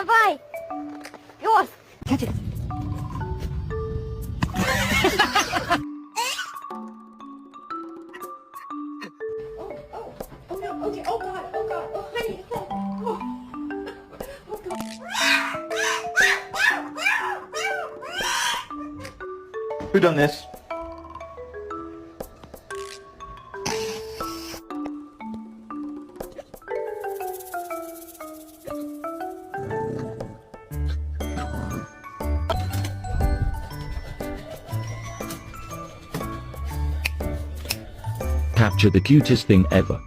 Давай! Пес! Catch it. Oh no, okay, oh god, oh honey, oh. Who done this? Capture the cutest thing ever.